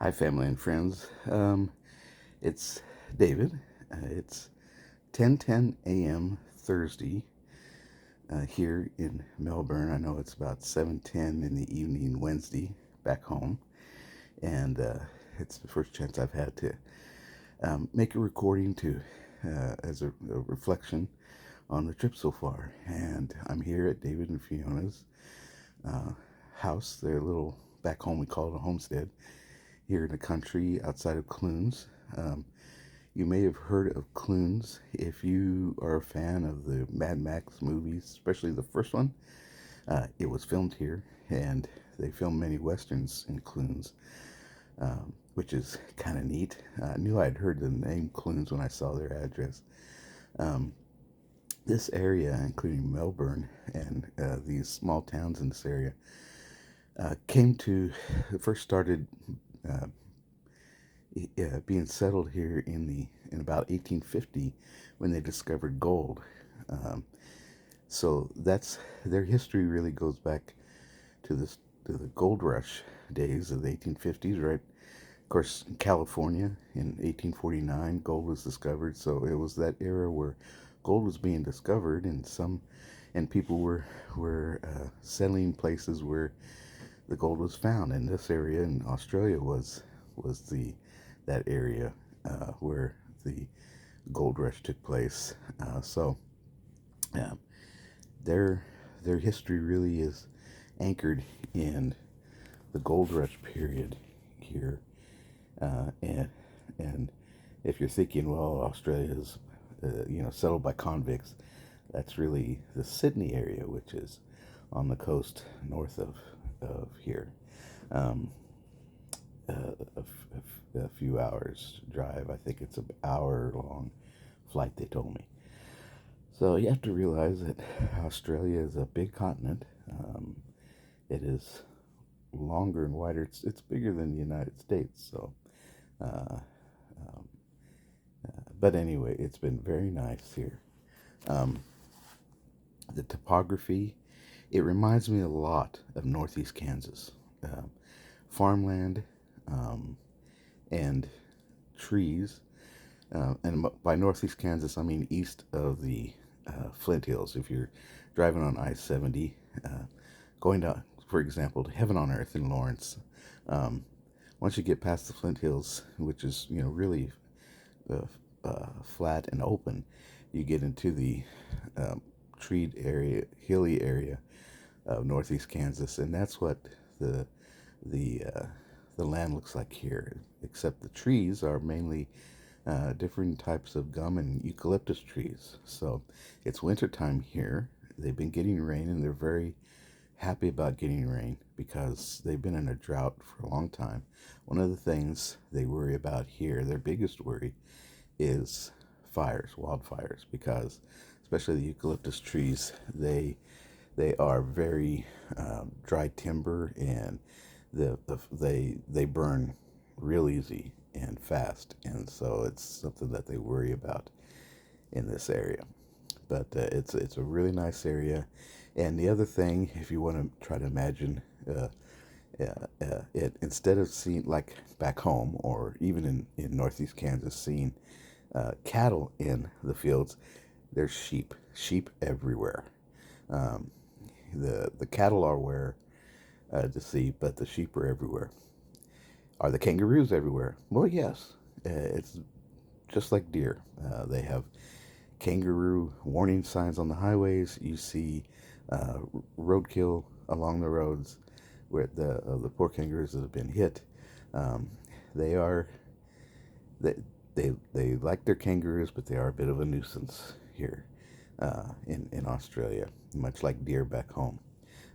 Hi, family and friends. It's David. It's 10:10 a.m. Thursday here in Melbourne. I know it's about 7:10 in the evening Wednesday back home, and it's the first chance I've had to make a recording to as a reflection on the trip so far. And I'm here at David and Fiona's uh, house. Their little back home, we call it a homestead here in the country outside of Clunes. You may have heard of Clunes if you are a fan of the Mad Max movies, especially the first one. It was filmed here, and they filmed many westerns in Clunes, which is kind of neat. I knew I'd heard the name Clunes when I saw their address. Um, this area, including Melbourne and these small towns in this area, came to first started uh, being settled here in about 1850 when they discovered gold. Um, so that's their history really goes back to this to the gold rush days of the 1850s, right? Of course, in California in 1849, gold was discovered. So it was that era where gold was being discovered, and people were settling places where the gold was found. And this area in Australia was the that area where the gold rush took place. So yeah, their their history really is anchored in the gold rush period here. And if you're thinking, well, Australia is settled by convicts, that's really the Sydney area, which is on the coast north of here. Um, a few hours drive. I think it's an hour long flight, they told me. So you have to realize that Australia is a big continent. It is longer and wider. It's bigger than the United States. So, uh, um, but anyway, it's been very nice here. Um, the topography, it reminds me a lot of Northeast Kansas. Um, Farmland um, and trees. And by Northeast Kansas, I mean east of the Flint Hills. If you're driving on I-70, going to, for example, to Heaven on Earth in Lawrence, um, once you get past the Flint Hills, which is really uh, flat and open, you get into the um, treed area, hilly area of Northeast Kansas, and that's what the the uh, the land looks like here. Except the trees are mainly different types of gum and eucalyptus trees. So it's wintertime here. They've been getting rain, and they're very happy about getting rain because they've been in a drought for a long time. One of the things they worry about here, their biggest worry, is fires, wildfires, because especially the eucalyptus trees, they are very dry timber, and they burn real easy and fast, and so it's something that they worry about in this area. But it's a really nice area. And the other thing, if you want to try to imagine it, instead of seeing like back home or even in Northeast Kansas, seeing cattle in the fields, there's sheep everywhere. Um, the cattle are where to see, but the sheep are everywhere. Are the kangaroos everywhere? Well, yes. It's just like deer. They have kangaroo warning signs on the highways. You see uh, roadkill along the roads where the poor kangaroos that have been hit. Um, they are they like their kangaroos, but they are a bit of a nuisance here in Australia, much like deer back home.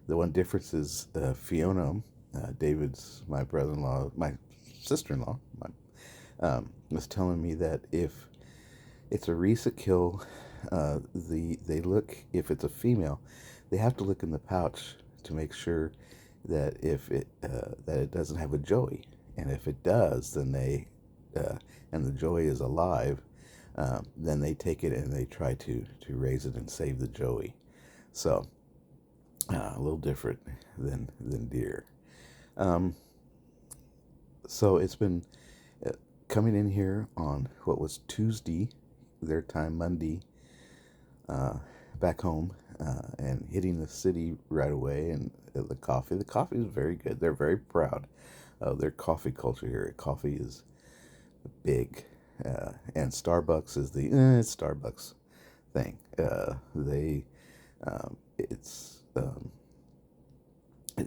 The one difference is Fiona, David's my brother-in-law, my sister-in-law, was telling me that if it's a recent kill, they look, if it's a female, they have to look in the pouch to make sure that if that it doesn't have a joey, and if it does, then uh, and the joey is alive, then they take it and they try to raise it and save the joey. So a little different than deer. Um, So it's been uh, coming in here on what was Tuesday, their time, Monday, uh, back home, and hitting the city right away. And the coffee is very good. They're very proud of their coffee culture here. Coffee is big, and Starbucks is the it's Starbucks thing. They it's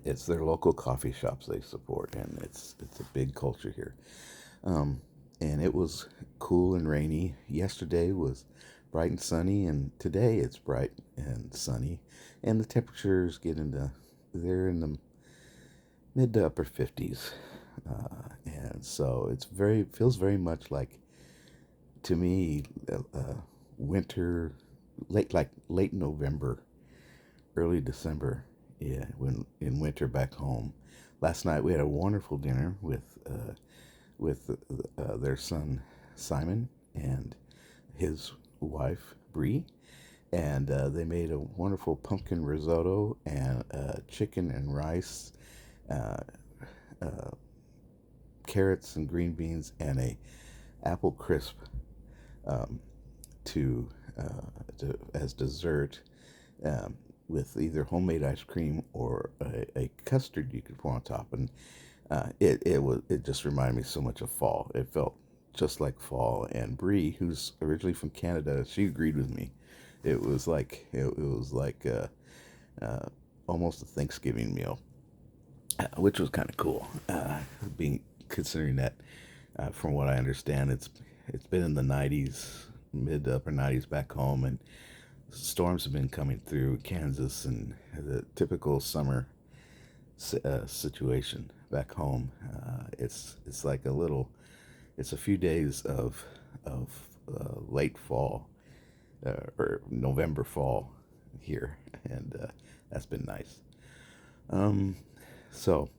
it's their local coffee shops they support, and it's a big culture here. Um, and it was cool and rainy. Yesterday was bright and sunny, and today it's bright and sunny, and the temperatures get into they're in the mid to upper 50s, and so it's very feels very much like to me winter, late November, early December. Yeah, when in winter back home. Last night we had a wonderful dinner with their son Simon and his wife Bree, and they made a wonderful pumpkin risotto and chicken and rice, uh, uh, carrots and green beans, and a apple crisp um, to, as dessert, um, with either homemade ice cream or a custard you could put on top. And it just reminded me so much of fall. It felt just like fall. And Bree, who's originally from Canada, she agreed with me. It was like uh, almost a Thanksgiving meal, which was kind of cool. Being considering that, from what I understand, it's been in the 90s, mid to upper 90s back home, and storms have been coming through Kansas, and the typical summer situation back home. It's like it's a few days of late fall, or November fall here, and that's been nice. Um, so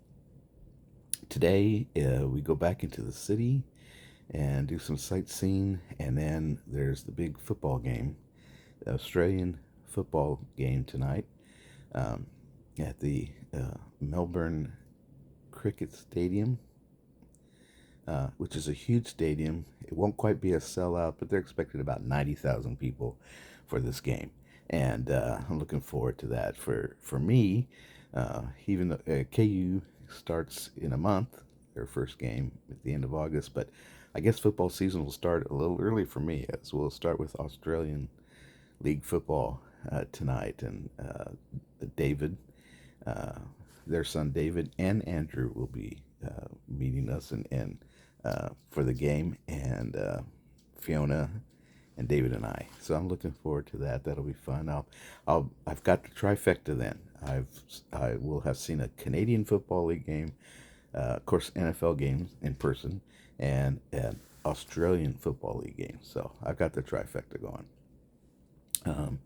today we go back into the city and do some sightseeing, and then there's the big football game, the Australian football game tonight, um, at the Melbourne Cricket Stadium, which is a huge stadium. It won't quite be a sellout, but they're expecting about 90,000 people for this game. And I'm looking forward to that. For me, even though KU starts in a month, their first game at the end of August, but I guess football season will start a little early for me, as we'll start with Australian League football tonight. And David, uh, their son David and Andrew will be meeting us and for the game, and Fiona and David and I. So I'm looking forward to that. That'll be fun. I've got the trifecta then. I will have seen a Canadian Football League game, of course NFL games in person, and an Australian Football League game. So I've got the trifecta going. Um,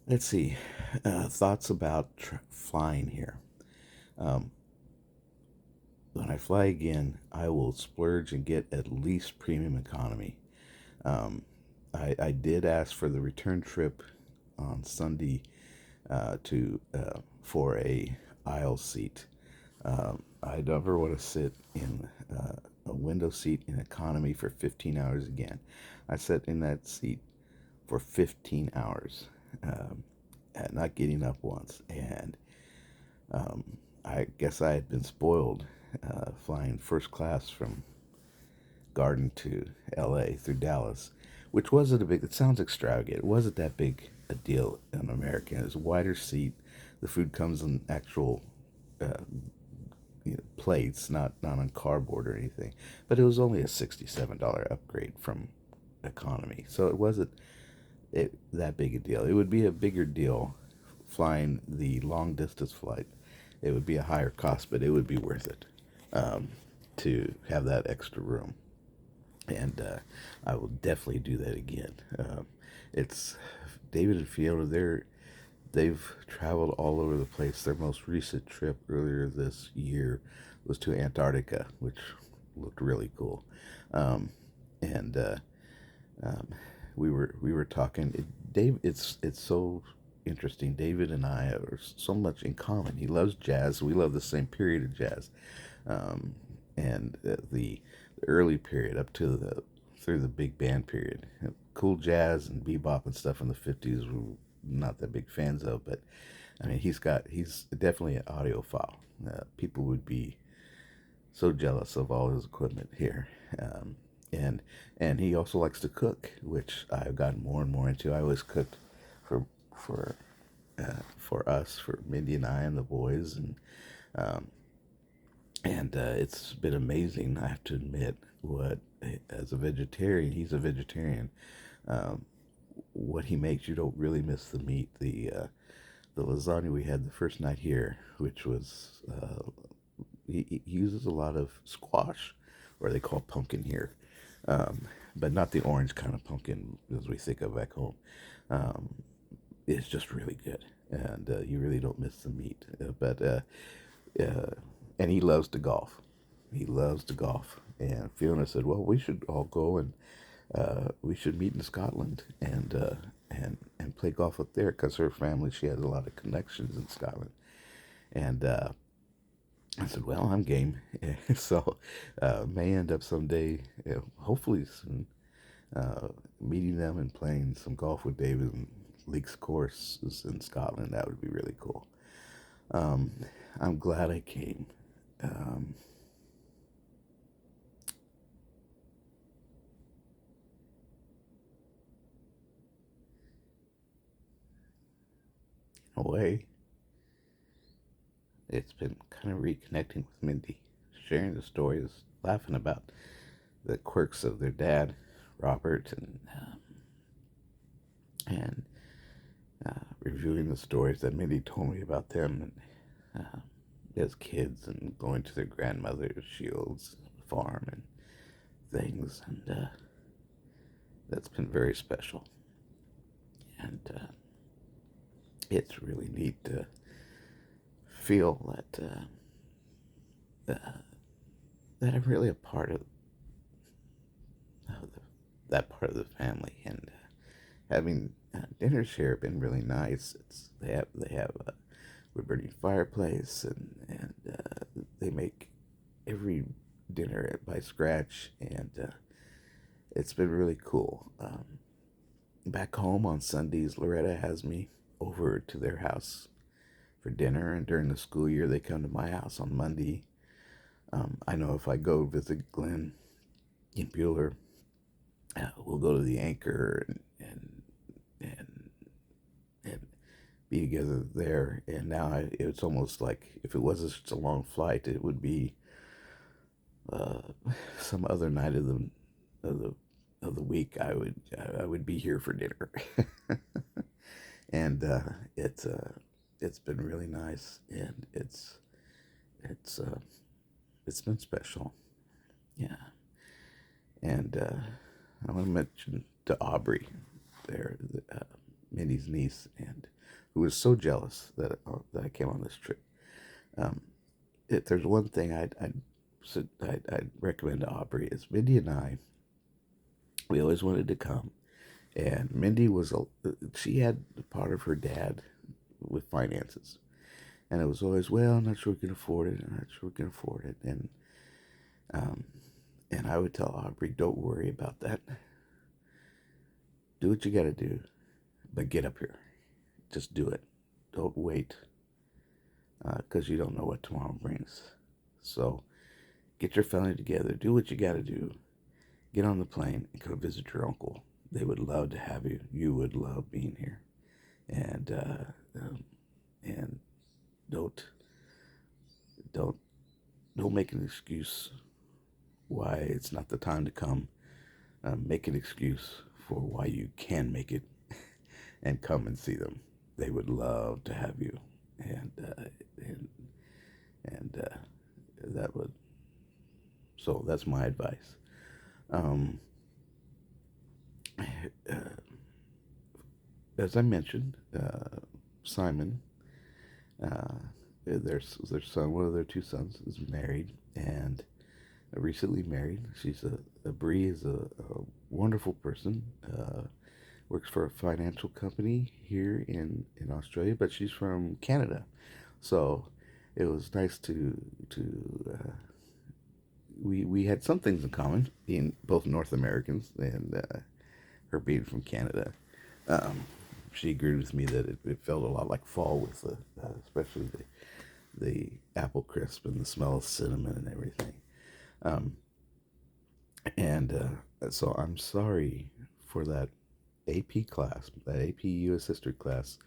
let's see, thoughts about flying here. Um, when I fly again, I will splurge and get at least premium economy. Um, I did ask for the return trip on Sunday, to for a aisle seat. I never want to sit in a window seat in economy for 15 hours again. I sat in that seat for 15 hours, um, not getting up once, and um, I guess I had been spoiled flying first class from Garden to LA through Dallas, which wasn't a big, it sounds extravagant. It wasn't that big a deal in America. It was a wider seat. The food comes in actual uh, plates, not on cardboard or anything. But it was only a $67 upgrade from economy. So it wasn't that big a deal. It would be a bigger deal flying the long distance flight. It would be a higher cost, but it would be worth it, um, to have that extra room. And I will definitely do that again. It's David and Fiona. They've traveled all over the place. Their most recent trip earlier this year was to Antarctica, which looked really cool. Um, and um, we were talking. Dave, it's so interesting. David and I are so much in common. He loves jazz. We love the same period of jazz. Um, and the early period up to the through the big band period. Cool jazz and bebop and stuff in the 50s we're not that big fans of, but I mean he's definitely an audiophile. People would be so jealous of all his equipment here. And and he also likes to cook, which I've gotten more and more into. I always cooked for for for us, for Mindy and I and the boys, um, and it's been amazing. I have to admit, what as a vegetarian, he's a vegetarian. Um, what he makes, you don't really miss the meat. The lasagna we had the first night here, which was he uses a lot of squash, or they call pumpkin here, um, but not the orange kind of pumpkin as we think of back home. Um, it's just really good, and you really don't miss the meat. Uh, and he loves to golf. He loves to golf. And Fiona said, "Well, we should all go and we should meet in Scotland and play golf up there because her family she has a lot of connections in Scotland." And I said, "Well, I'm game." So may end up someday, hopefully soon, uh, meeting them and playing some golf with David in Leeks courses in Scotland. That would be really cool. Um, I'm glad I came. Um, in a way, it's been kind of reconnecting with Mindy, sharing the stories, laughing about the quirks of their dad, Robert, and reviewing the stories that Mindy told me about them and as kids and going to their grandmother's Shields farm and things, and that's been very special. And it's really neat to feel that I'm really a part of that part of the family, and having dinners here have been really nice. It's they have a wood burning fireplace, and they make every dinner by scratch, and it's been really cool. Back home on Sundays, Loretta has me over to their house for dinner, and during the school year, they come to my house on Monday. I know if I go visit Glenn in Bueller, we'll go to the Anchor and and be together there. And now it's almost like if it wasn't such a long flight, it would be uh, some other night of the of the week. I would be here for dinner, and it's been really nice, and it's it's been special. Yeah, and I want to mention to Aubrey, there, Minnie's niece, and who was so jealous that I came on this trip. Um, if there's one thing I'd recommend to Aubrey is Mindy and I. We always wanted to come, and Mindy she had part of her dad with finances, and it was always, well, I'm not sure we can afford it. I'm not sure we can afford it, um, and I would tell Aubrey, don't worry about that. Do what you got to do, but get up here. Just do it. Don't wait, because you don't know what tomorrow brings. So get your family together. Do what you got to do. Get on the plane and go visit your uncle. They would love to have you. You would love being here. And and don't don't don't make an excuse why it's not the time to come. Make an excuse for why you can make it and come and see them. They would love to have you, and and and that would. So that's my advice. Um, uh, as I mentioned, Simon, uh, their son, one of their two sons, is married and recently married. A Bree is a wonderful person. Works for a financial company here in Australia, but she's from Canada, so it was nice to we had some things in common, being both North Americans, and her being from Canada. Um, she agreed with me that it felt a lot like fall with especially the apple crisp and the smell of cinnamon and everything. Um, and so I'm sorry for that AP class, that AP U.S. History class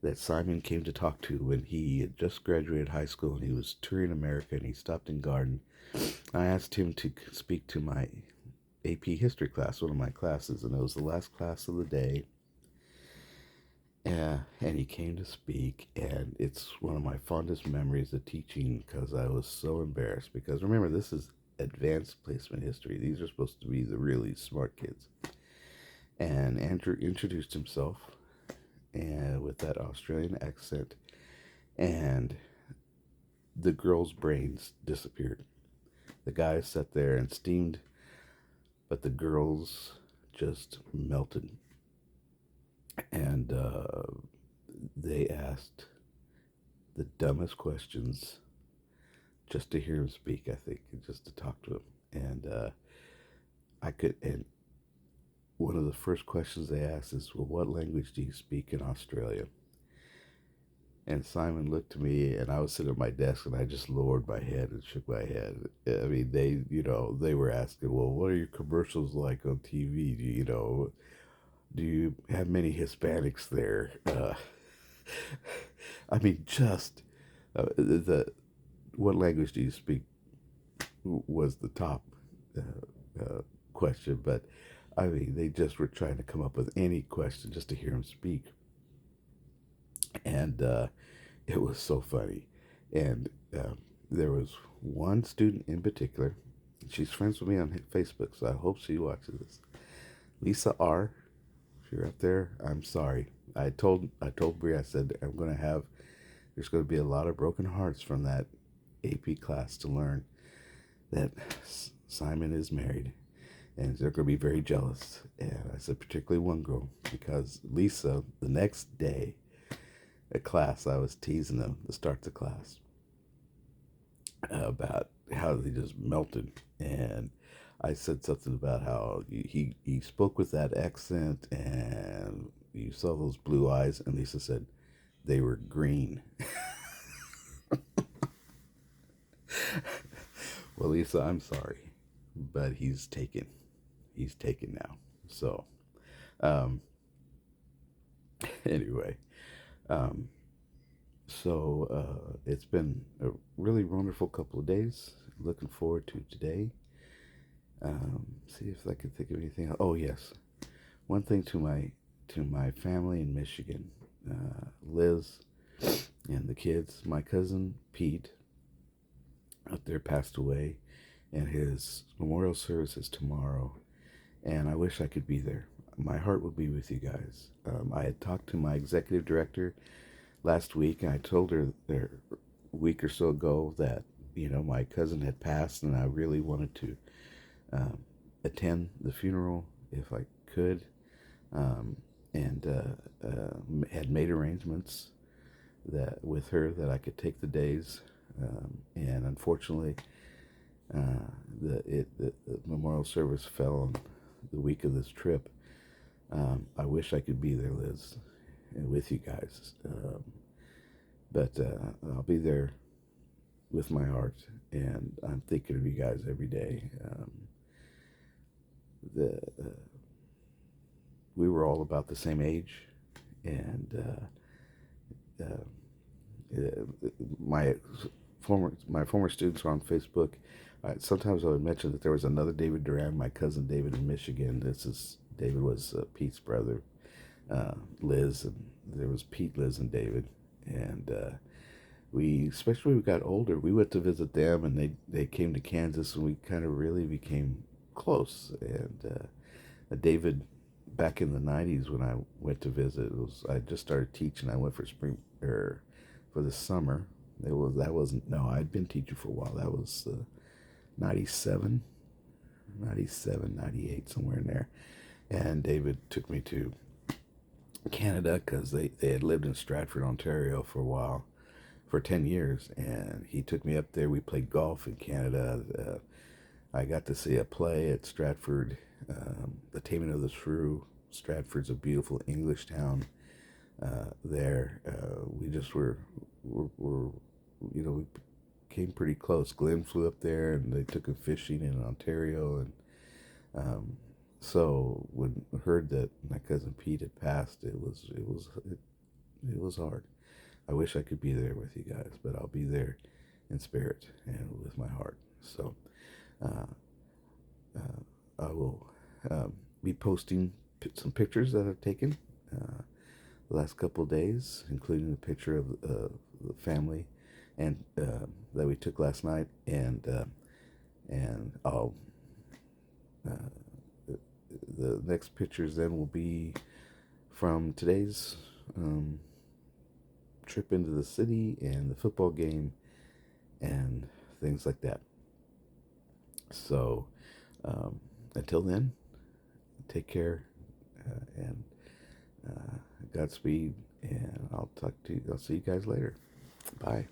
that Simon came to talk to when he had just graduated high school and he was touring America and he stopped in Garden. I asked him to speak to my AP history class, one of my classes, and it was the last class of the day. And he came to speak, and it's one of my fondest memories of teaching because I was so embarrassed. Because remember, this is advanced placement history. These are supposed to be the really smart kids. And Andrew introduced himself and with that Australian accent, and the girls' brains disappeared. The guys sat there and steamed, but the girls just melted. And they asked the dumbest questions just to hear him speak, I think, just to talk to him. And one of the first questions they asked is, well, what language do you speak in Australia? And Simon looked at me, and I was sitting at my desk, and I just lowered my head and shook my head. I mean, they were asking, well, what are your commercials like on TV? Do you have many Hispanics there? I mean, just the what language do you speak was the top question, but I mean, they just were trying to come up with any question just to hear him speak, and it was so funny. And there was one student in particular. She's friends with me on Facebook, so I hope she watches this. Lisa R. If you're up there, I'm sorry. I told Brie, I said there's gonna be a lot of broken hearts from that AP class to learn that Simon is married, and they're gonna be very jealous. And I said particularly one girl, because Lisa, the next day at class, I was teasing them to start the class about how they just melted, and I said something about how he spoke with that accent, and you saw those blue eyes, and Lisa said they were green. Well, Lisa, I'm sorry, but he's taken. He's taken now. So, um, anyway, um, it's been a really wonderful couple of days. Looking forward to today. See if I can think of anything. Oh yes, one thing to my family in Michigan, Liz and the kids. My cousin Pete out there passed away, and his memorial service is tomorrow. And I wish I could be there. My heart would be with you guys. I had talked to my executive director last week, and I told her there a week or so ago that my cousin had passed, and I really wanted to um, attend the funeral if I could, and had made arrangements that with her that I could take the days, and unfortunately, the memorial service fell on the week of this trip. I wish I could be there, Liz, and with you guys, but I'll be there with my heart, and I'm thinking of you guys every day. The We were all about the same age, and my former students are on Facebook. Sometimes I would mention that there was another David Duran, my cousin David in Michigan. David was Pete's brother, Liz, and there was Pete, Liz, and David. And especially when we got older, we went to visit them, and they came to Kansas, and we kind of really became close. And David, back in the '90s when I went to visit, I just started teaching. I went for spring for the summer. That wasn't no. I'd been teaching for a while. That was 97, 97, 98, somewhere in there. And David took me to Canada because they had lived in Stratford, Ontario for a while, for 10 years. And he took me up there. We played golf in Canada. I got to see a play at Stratford, The Taming of the Shrew. Stratford's a beautiful English town. There, we just were, we came pretty close. Glenn flew up there, and they took him fishing in Ontario, and so when I heard that my cousin Pete had passed, it was hard. I wish I could be there with you guys, but I'll be there in spirit and with my heart. So uh, I will be posting some pictures that I've taken the last couple of days, including a picture of the family and that we took last night, and I'll the next pictures then will be from today's trip into the city and the football game and things like that. So until then, take care and Godspeed, and I'll see you guys later. Bye.